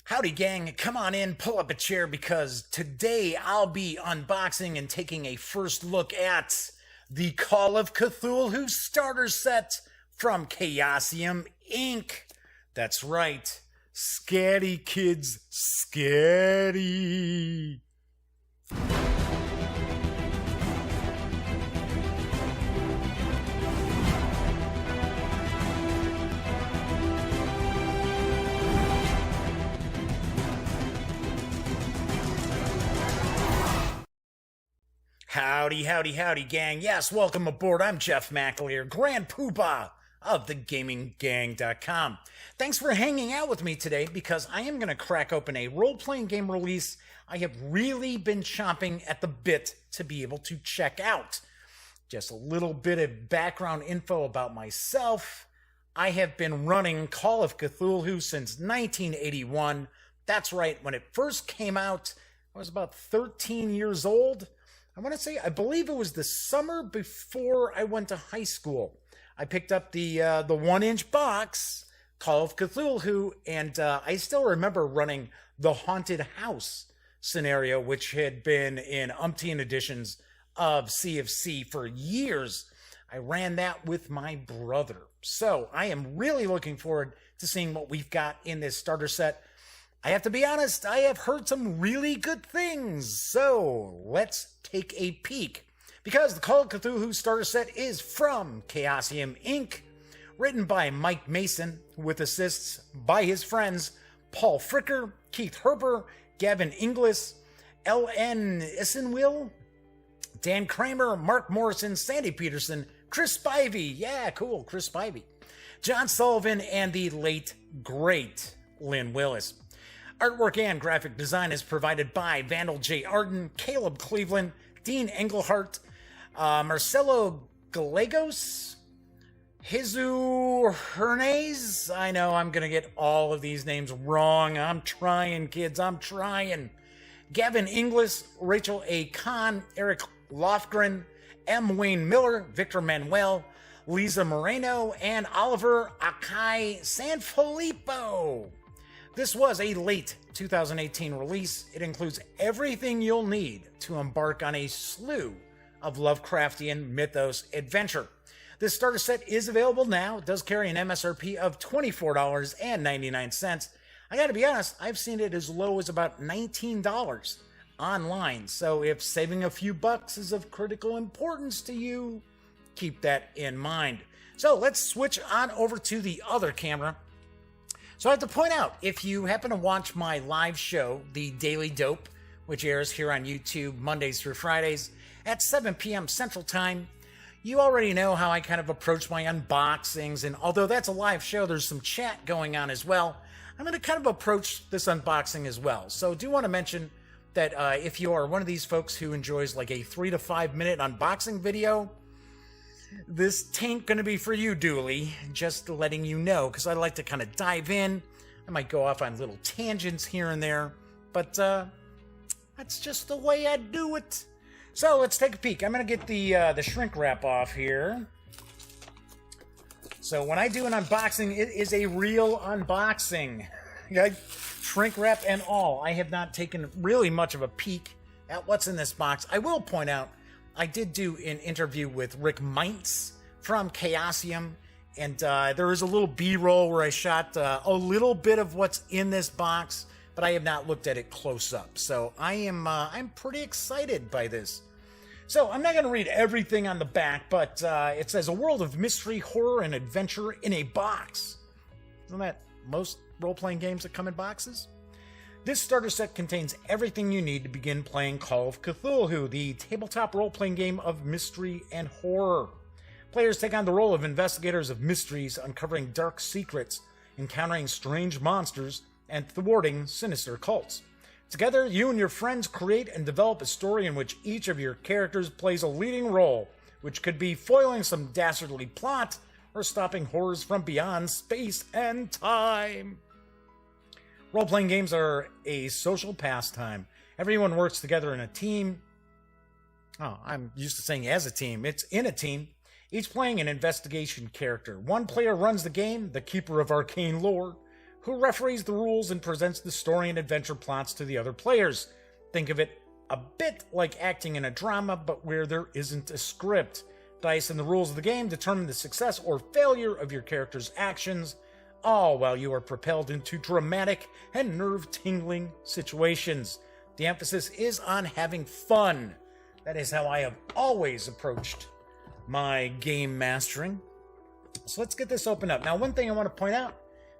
Howdy gang, come on in, pull up a chair because today I'll be unboxing and taking a first look at the Call of Cthulhu starter set from Chaosium Inc. That's right, scatty kids, scatty. Howdy, howdy, howdy, gang. Yes, welcome aboard. I'm Jeff McAleer, Grand Poobah of thegaminggang.com. Thanks for hanging out with me today because I am going to crack open a role-playing game release I have really been chomping at the bit to be able to check out. Just a little bit of background info about myself. I have been running Call of Cthulhu since 1981. That's right, when it first came out, I was about 13 years old. I believe it was the summer before I went to high school. I picked up the 1-inch box, Call of Cthulhu, and I still remember running the Haunted House scenario, which had been in umpteen editions of CFC for years. I ran that with my brother. So I am really looking forward to seeing what we've got in this starter set. I have to be honest, I have heard some really good things, so let's take a peek. Because the Call of Cthulhu starter set is from Chaosium Inc., written by Mike Mason, with assists by his friends Paul Fricker, Keith Herber, Gavin Inglis, L.N. Isenwill, Dan Kramer, Mark Morrison, Sandy Peterson, Chris Spivey, yeah, cool, Chris Spivey, John Sullivan, and the late, great Lynn Willis. Artwork and graphic design is provided by Vandal J. Arden, Caleb Cleveland, Dean Englehart, Marcelo Gallegos, Jesus Hernández. I know I'm going to get all of these names wrong. I'm trying, kids. I'm trying. Gavin Inglis, Rachel A. Kahn, Eric Lofgren, M. Wayne Miller, Victor Manuel, Lisa Moreno, and Oliver Akai Sanfilippo. This was a late 2018 release. It includes everything you'll need to embark on a slew of Lovecraftian mythos adventure. This starter set is available now. It does carry an MSRP of $24.99. I gotta be honest, I've seen it as low as about $19 online. So if saving a few bucks is of critical importance to you, keep that in mind. So let's switch on over to the other camera. So I have to point out, if you happen to watch my live show, The Daily Dope, which airs here on YouTube Mondays through Fridays at 7 p.m. Central Time, you already know how I kind of approach my unboxings, and although that's a live show, there's some chat going on as well. I'm going to kind of approach this unboxing as well. So I do want to mention that if you are one of these folks who enjoys like a 3 to 5 minute unboxing video, this tain't gonna be for you, Dooley. Just letting you know, because I like to kind of dive in. I might go off on little tangents here and there, but that's just the way I do it. So let's take a peek. I'm gonna get the shrink wrap off here. So when I do an unboxing, it is a real unboxing. Shrink wrap and all. I have not taken really much of a peek at what's in this box. I will point out, I did do an interview with Rick Meintz from Chaosium, and there is a little B-roll where I shot a little bit of what's in this box, but I have not looked at it close up. So I'm pretty excited by this. So I'm not going to read everything on the back, but it says, a world of mystery, horror, and adventure in a box. Isn't that most role-playing games that come in boxes? This starter set contains everything you need to begin playing Call of Cthulhu, the tabletop role-playing game of mystery and horror. Players take on the role of investigators of mysteries, uncovering dark secrets, encountering strange monsters, and thwarting sinister cults. Together, you and your friends create and develop a story in which each of your characters plays a leading role, which could be foiling some dastardly plot or stopping horrors from beyond space and time. Role-playing games are a social pastime. Everyone works together in a team. Oh, I'm used to saying as a team. It's in a team. Each playing an investigation character. One player runs the game, the keeper of arcane lore, who referees the rules and presents the story and adventure plots to the other players. Think of it a bit like acting in a drama, but where there isn't a script. Dice and the rules of the game determine the success or failure of your character's actions, all while you are propelled into dramatic and nerve-tingling situations. The emphasis is on having fun. That is how I have always approached my game mastering. So let's get this opened up. Now, one thing I want to point out,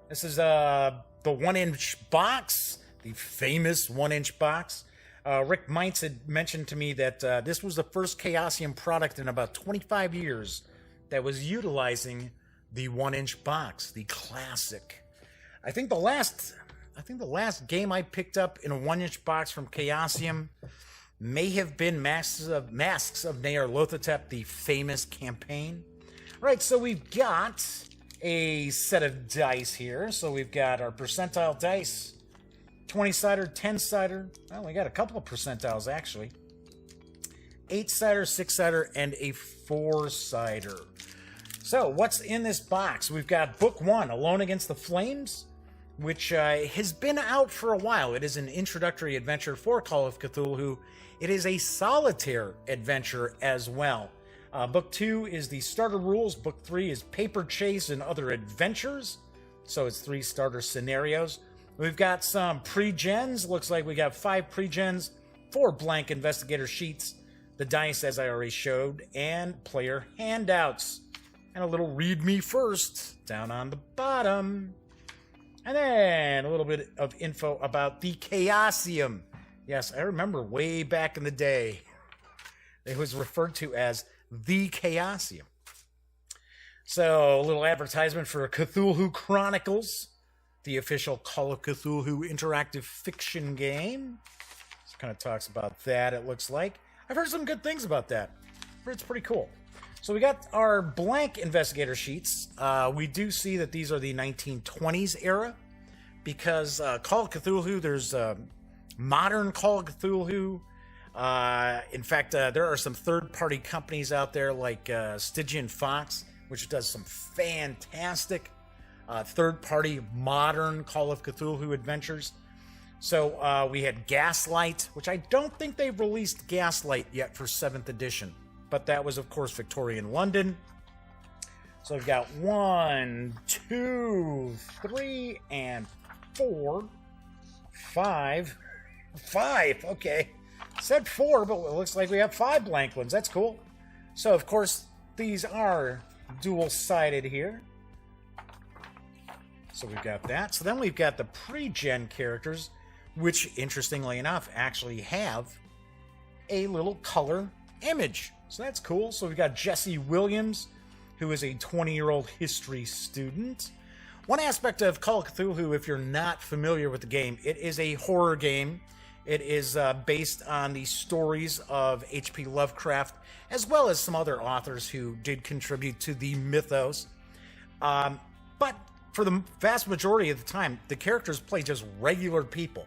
this is the 1-inch box, the famous 1-inch box. Rick Meintz had mentioned to me that this was the first Chaosium product in about 25 years that was utilizing the 1-inch box, the classic. I think the last game I picked up in a 1-inch box from Chaosium may have been Masks of Nyarlathotep, the famous campaign. Right, so we've got a set of dice here. So we've got our percentile dice, 20-sider, 10-sider. Well, we got a couple of percentiles, actually. 8-sider, 6-sider, and a 4-sider. So, what's in this box? We've got Book 1, Alone Against the Flames, which has been out for a while. It is an introductory adventure for Call of Cthulhu. It is a solitaire adventure as well. Book 2 is the starter rules. Book 3 is Paper Chase and Other Adventures. So it's 3 starter scenarios. We've got some pre-gens. Looks like we got 5 pre-gens, 4 blank investigator sheets, the dice as I already showed, and player handouts. And a little read me first down on the bottom. And then a little bit of info about the Chaosium. Yes, I remember way back in the day, it was referred to as the Chaosium. So, a little advertisement for Cthulhu Chronicles, the official Call of Cthulhu interactive fiction game. It kind of talks about that, it looks like. I've heard some good things about that. It's pretty cool. So we got our blank investigator sheets. We do see that these are the 1920s era, because Call of Cthulhu, there's modern Call of Cthulhu. In fact, there are some third-party companies out there like Stygian Fox, which does some fantastic third-party modern Call of Cthulhu adventures. So we had Gaslight, which I don't think they've released Gaslight yet for 7th edition. But that was, of course, Victorian London. So we've got 1, 2, 3, and 4. 5. 5, okay. Said 4, but it looks like we have 5 blank ones. That's cool. So, of course, these are dual-sided here. So we've got that. So then we've got the pre-gen characters, which, interestingly enough, actually have a little color image. So that's cool. So we've got Jesse Williams, who is a 20-year-old history student. One aspect of Call of Cthulhu, if you're not familiar with the game, it is a horror game. It is based on the stories of H.P. Lovecraft, as well as some other authors who did contribute to the mythos. But for the vast majority of the time, the characters play just regular people,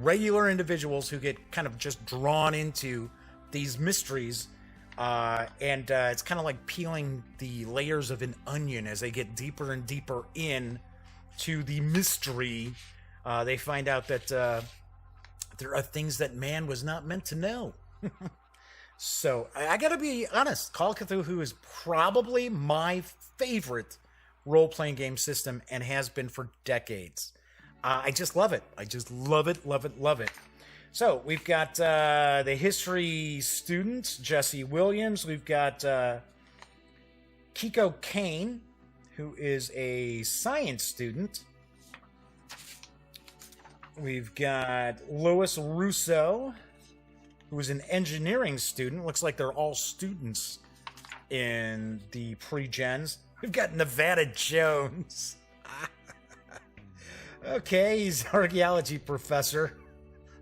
regular individuals who get kind of just drawn into these mysteries. And it's kind of like peeling the layers of an onion as they get deeper and deeper in to the mystery. They find out that there are things that man was not meant to know. So I gotta be honest, Call of Cthulhu is probably my favorite role-playing game system and has been for decades. I just love it. I just love it, love it, love it. So we've got the history student, Jesse Williams. We've got Kiko Kane, who is a science student. We've got Lois Russo, who is an engineering student. Looks like they're all students in the pre-gens. We've got Nevada Jones. Okay, he's an archaeology professor.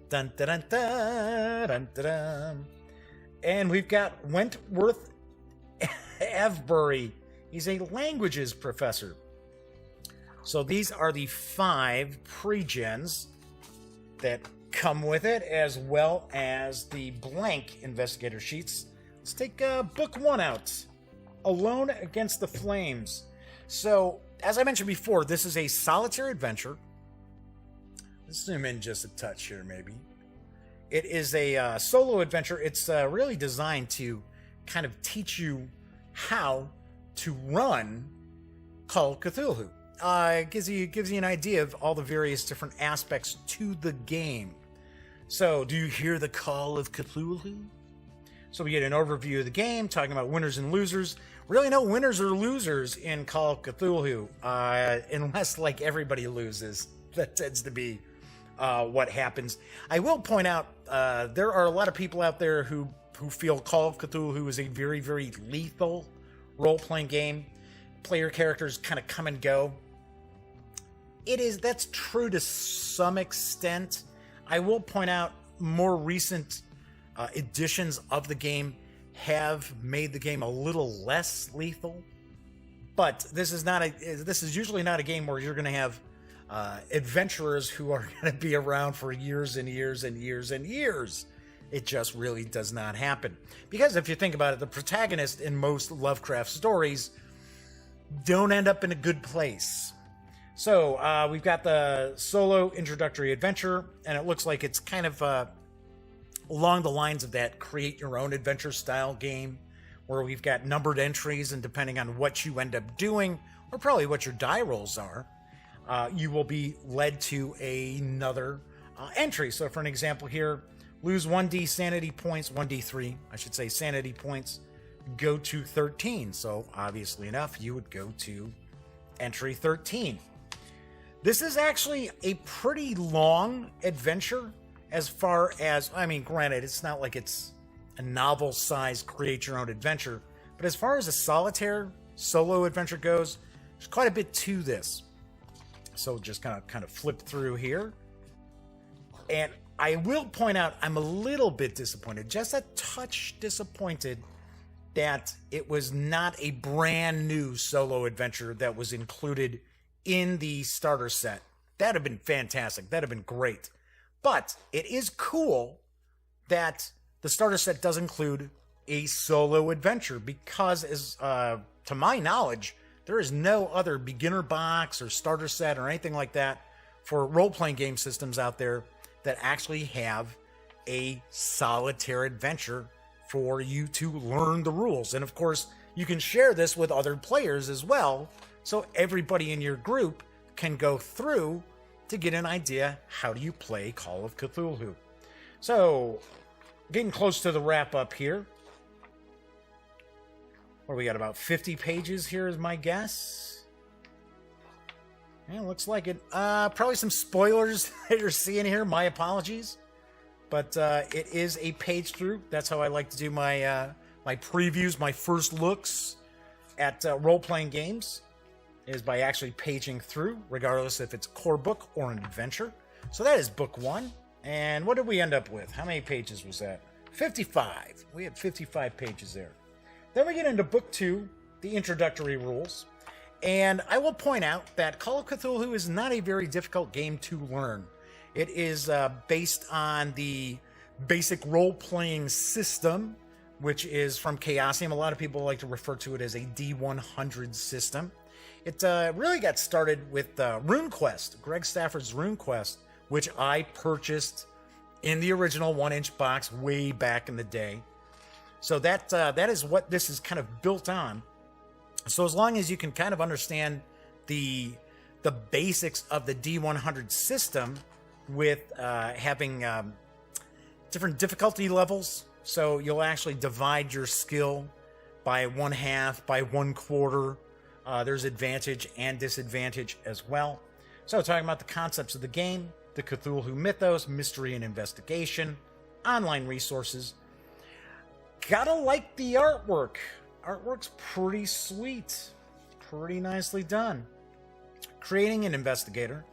Dun, dun, dun, dun, dun, dun, dun. And we've got Wentworth Avebury. He's a languages professor. So these are the 5 pre-gens that come with it, as well as the blank investigator sheets. Let's take book 1 out. Alone Against the Flames. So as I mentioned before, this is a solitary adventure. Let's zoom in just a touch here, maybe. It is a solo adventure. It's really designed to kind of teach you how to run Call of Cthulhu. It gives you an idea of all the various different aspects to the game. So, do you hear the call of Cthulhu? So we get an overview of the game, talking about winners and losers. Really no winners or losers in Call of Cthulhu, unless like everybody loses. That tends to be what happens. I will point out, there are a lot of people out there who feel Call of Cthulhu is a very, very lethal role-playing game. Player characters kind of come and go. That's true to some extent. I will point out more recent editions of the game have made the game a little less lethal, but this is usually not a game where you're going to have adventurers who are going to be around for years and years and years and years. It just really does not happen, because if you think about it, the protagonist in most Lovecraft stories don't end up in a good place. So we've got the solo introductory adventure, and it looks like it's kind of along the lines of that create your own adventure style game, where we've got numbered entries, and depending on what you end up doing, or probably what your die rolls are, you will be led to another entry. So for an example here, lose 1d sanity points, 1d3, I should say sanity points, go to 13. So obviously enough, you would go to entry 13. This is actually a pretty long adventure. As far as, I mean, granted, it's not like it's a novel-sized create-your-own-adventure, but as far as a solitaire solo adventure goes, there's quite a bit to this. So just kind of flip through here. And I will point out, I'm a little bit disappointed, just a touch disappointed, that it was not a brand new solo adventure that was included in the starter set. That'd have been fantastic. That'd have been great. But it is cool that the starter set does include a solo adventure, because, as to my knowledge, there is no other beginner box or starter set or anything like that for role-playing game systems out there that actually have a solitaire adventure for you to learn the rules. And of course, you can share this with other players as well, so everybody in your group can go through to get an idea, how do you play Call of Cthulhu. So, getting close to the wrap up here. What, we got about 50 pages here is my guess. Yeah, looks like it. Probably some spoilers that you're seeing here. My apologies. But it is a page through. That's how I like to do my my previews, my first looks at role-playing games, is by actually paging through, regardless if it's a core book or an adventure. So that is book one. And what did we end up with? How many pages was that? 55. We had 55 pages there. Then we get into book two, the Introductory Rules. And I will point out that Call of Cthulhu is not a very difficult game to learn. It is based on the basic role-playing system, which is from Chaosium. A lot of people like to refer to it as a D100 system. It really got started with RuneQuest, Greg Stafford's RuneQuest, which I purchased in the original 1-inch box way back in the day. So that is what this is kind of built on. So as long as you can kind of understand the basics of the D100 system, with having different difficulty levels, so you'll actually divide your skill by 1/2, by 1/4. There's advantage and disadvantage as well. So talking about the concepts of the game, the Cthulhu Mythos, mystery and investigation, online resources. Gotta like the artwork. Artwork's pretty sweet. Pretty nicely done. Creating an investigator.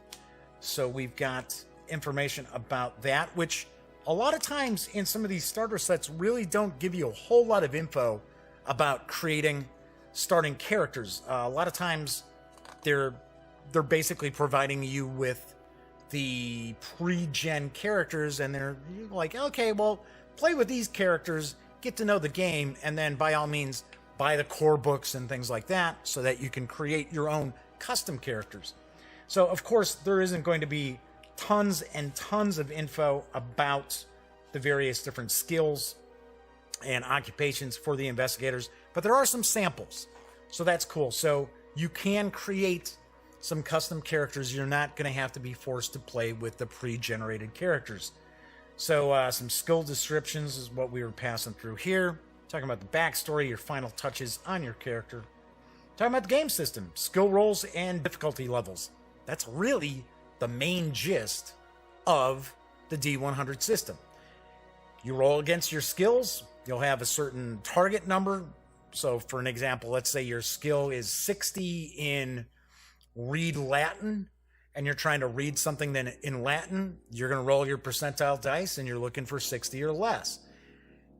So we've got information about that, which a lot of times in some of these starter sets really don't give you a whole lot of info about creating starting characters. A lot of times they're basically providing you with the pre-gen characters, and they're like, okay, well, play with these characters, get to know the game, and then by all means buy the core books and things like that so that you can create your own custom characters. So, of course, there isn't going to be tons and tons of info about the various different skills and occupations for the investigators, but there are some samples. So that's cool. So you can create some custom characters. You're not going to have to be forced to play with the pre-generated characters. So some skill descriptions is what we were passing through here. Talking about the backstory, your final touches on your character. Talking about the game system, skill rolls, and difficulty levels. That's really the main gist of the D100 system. You roll against your skills. You'll have a certain target number. So for an example, let's say your skill is 60 in read Latin, and you're trying to read something then in Latin. You're going to roll your percentile dice, and you're looking for 60 or less.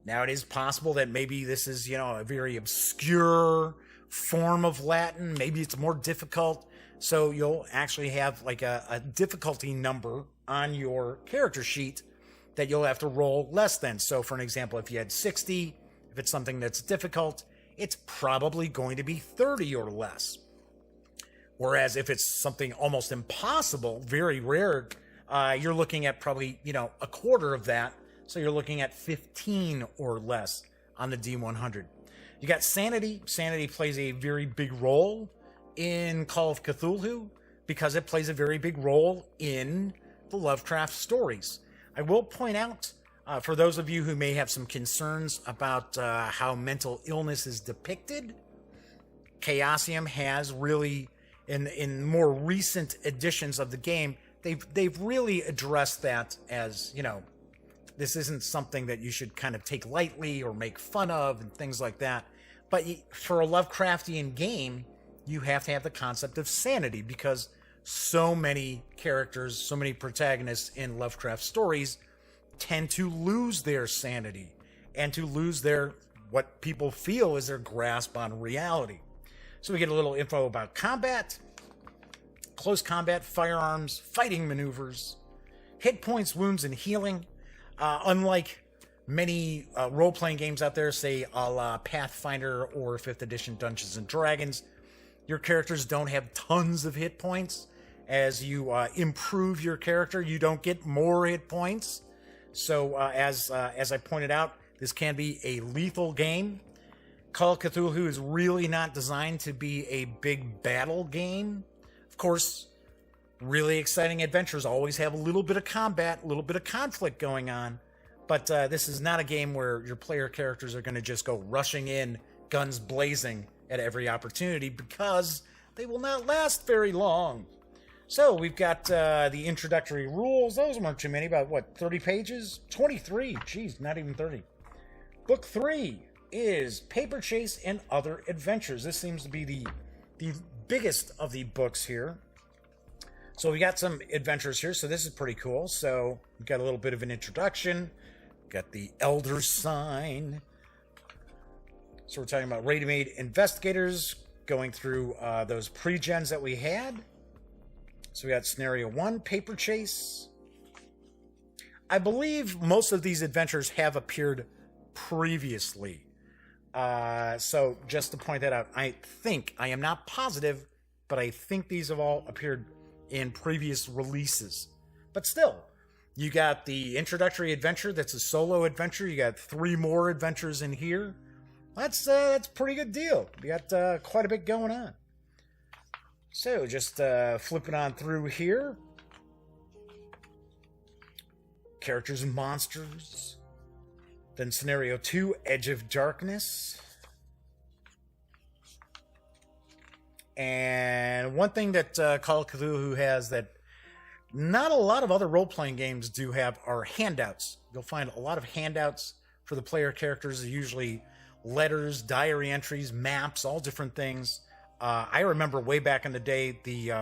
Now, it is possible that maybe this is, a very obscure form of Latin. Maybe it's more difficult. So you'll actually have like a difficulty number on your character sheet that you'll have to roll less than. So for an example, if you had 60, if it's something that's difficult, it's probably going to be 30 or less. Whereas if it's something almost impossible, very rare, you're looking at probably, a quarter of that. So you're looking at 15 or less on the D100. You got Sanity. Sanity plays a very big role in Call of Cthulhu because it plays a very big role in the Lovecraft stories. I will point out, for those of you who may have some concerns about how mental illness is depicted, Chaosium has really, in more recent editions of the game, they've really addressed that as, this isn't something that you should kind of take lightly or make fun of and things like that. But for a Lovecraftian game, you have to have the concept of sanity because so many characters, so many protagonists in Lovecraft stories tend to lose their sanity and to lose their, what people feel is their grasp on reality. So we get a little info about combat, close combat, firearms, fighting maneuvers, hit points, wounds, and healing. Unlike many role-playing games out there, say a la Pathfinder or 5th edition Dungeons & Dragons, your characters don't have tons of hit points. As you improve your character, you don't get more hit points. So as I pointed out, this can be a lethal game. Call of Cthulhu is really not designed to be a big battle game. Of course, really exciting adventures always have a little bit of combat, a little bit of conflict going on. But this is not a game where your player characters are going to just go rushing in, guns blazing at every opportunity, because they will not last very long. So we've got the introductory rules. Those weren't too many, about 30 pages? 23. Jeez, not even 30. Book 3 is Paper Chase and Other Adventures. This seems to be the biggest of the books here. So we got some adventures here, so this is pretty cool. So we've got a little bit of an introduction. Got the Elder Sign. So we're talking about ready-made investigators, going through those pre-gens that we had. So we got Scenario 1, Paper Chase. I believe most of these adventures have appeared previously. So just to point that out, I am not positive, but I think these have all appeared in previous releases. But still, you got the introductory adventure, that's a solo adventure. You got 3 more adventures in here. That's a pretty good deal. We got quite a bit going on. So just flipping on through here. Characters and monsters. Then Scenario 2, Edge of Darkness. And one thing that Call of Cthulhu has that not a lot of other role-playing games do have are handouts. You'll find a lot of handouts for the player characters, usually letters, diary entries, maps, all different things. I remember way back in the day, the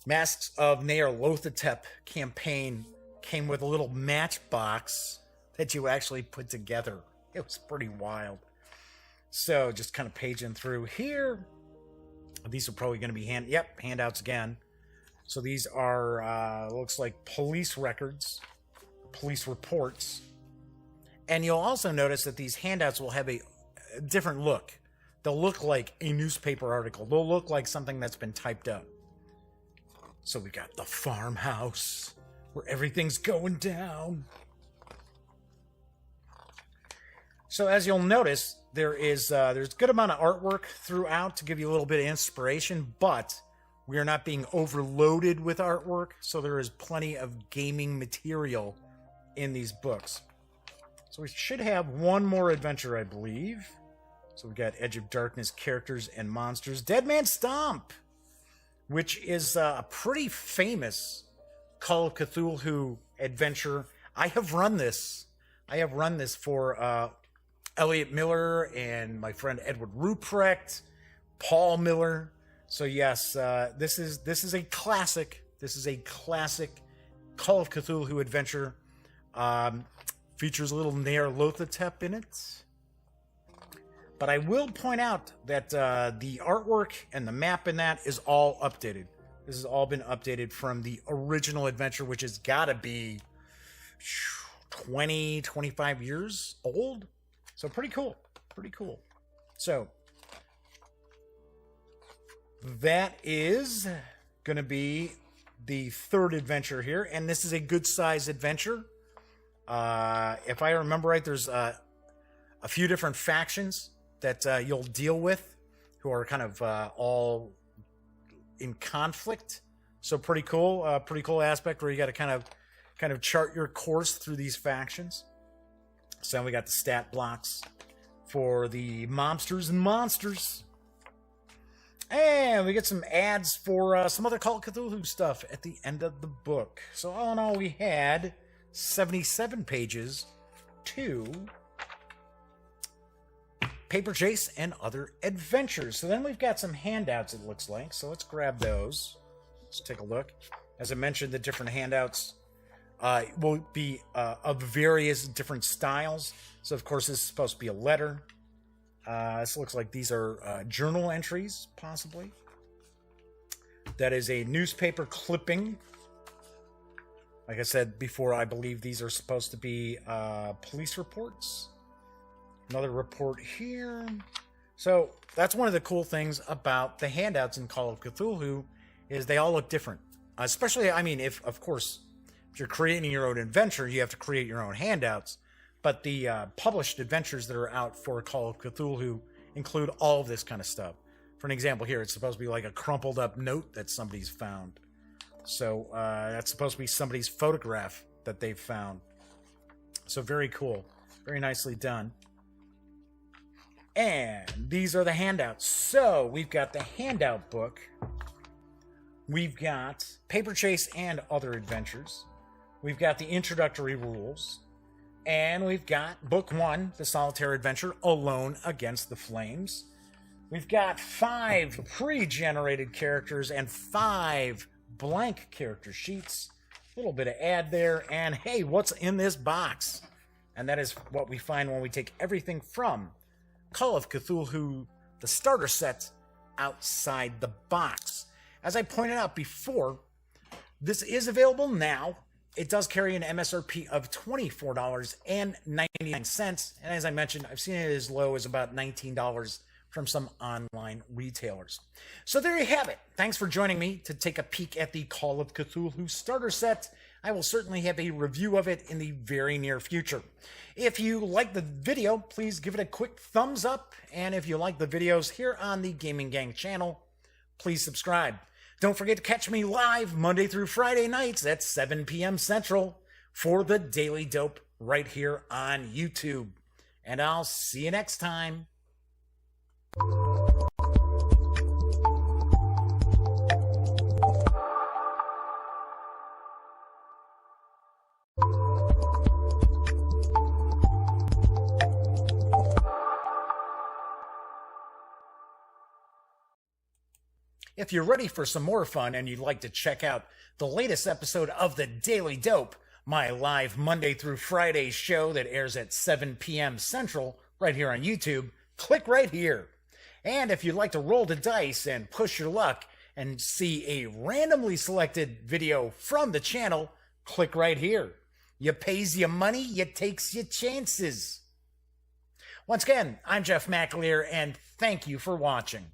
Masks of Nyarlathotep campaign came with a little matchbox that you actually put together. It was pretty wild. So just kind of paging through here. These are probably going to be handouts again. So these are, looks like police records, police reports. And you'll also notice that these handouts will have a different look. They'll look like a newspaper article. They'll look like something that's been typed up. So we got the farmhouse, where everything's going down. So as you'll notice, there's a good amount of artwork throughout to give you a little bit of inspiration, but we are not being overloaded with artwork, so there is plenty of gaming material in these books. So we should have one more adventure, I believe. So we got Edge of Darkness, Characters and Monsters. Dead Man Stomp, which is a pretty famous Call of Cthulhu adventure. I have run this. For Elliot Miller and my friend Edward Ruprecht, Paul Miller. So yes, this is a classic. This is a classic Call of Cthulhu adventure. Features a little Nyarlathotep in it. But I will point out that the artwork and the map in that is all updated. This has all been updated from the original adventure, which has got to be 20, 25 years old. So pretty cool. Pretty cool. So that is going to be the third adventure here. And this is a good size adventure. If I remember right, there's a few different factions that you'll deal with who are kind of all in conflict. So pretty cool aspect where you got to kind of chart your course through these factions. So we got the stat blocks for the mobsters and monsters. And we get some ads for some other Call of Cthulhu stuff at the end of the book. So all in all, we had 77 pages to Paper Chase and Other Adventures. So then we've got some handouts, it looks like. So let's grab those. Let's take a look. As I mentioned, the different handouts will be of various different styles. So, of course, this is supposed to be a letter. This looks like these are journal entries, possibly. That is a newspaper clipping. Like I said before, I believe these are supposed to be police reports. Another report here. So that's one of the cool things about the handouts in Call of Cthulhu is they all look different. Especially, I mean, if you're creating your own adventure, you have to create your own handouts. But the published adventures that are out for Call of Cthulhu include all of this kind of stuff. For an example here, it's supposed to be like a crumpled up note that somebody's found. So that's supposed to be somebody's photograph that they've found. So very cool. Very nicely done. And these are the handouts. So we've got the handout book. We've got Paper Chase and Other Adventures. We've got the Introductory Rules. And we've got Book 1, The Solitaire Adventure, Alone Against the Flames. We've got 5 pre-generated characters and 5 blank character sheets. A little bit of ad there. And hey, what's in this box? And that is what we find when we take everything from Call of Cthulhu, the starter set, outside the box. As I pointed out before, this is available now. It does carry an MSRP of $24.99. And as I mentioned, I've seen it as low as about $19 from some online retailers. So there you have it. Thanks for joining me to take a peek at the Call of Cthulhu starter set. I will certainly have a review of it in the very near future. If you like the video, please give it a quick thumbs up. And if you like the videos here on the Gaming Gang channel, please subscribe. Don't forget to catch me live Monday through Friday nights at 7 p.m. Central for the Daily Dope right here on YouTube. And I'll see you next time. If you're ready for some more fun and you'd like to check out the latest episode of the Daily Dope, my live Monday through Friday show that airs at 7 p.m. Central right here on YouTube, click right here. And if you'd like to roll the dice and push your luck and see a randomly selected video from the channel, click right here. You pays your money, you takes your chances. Once again, I'm Jeff McAleer, and thank you for watching.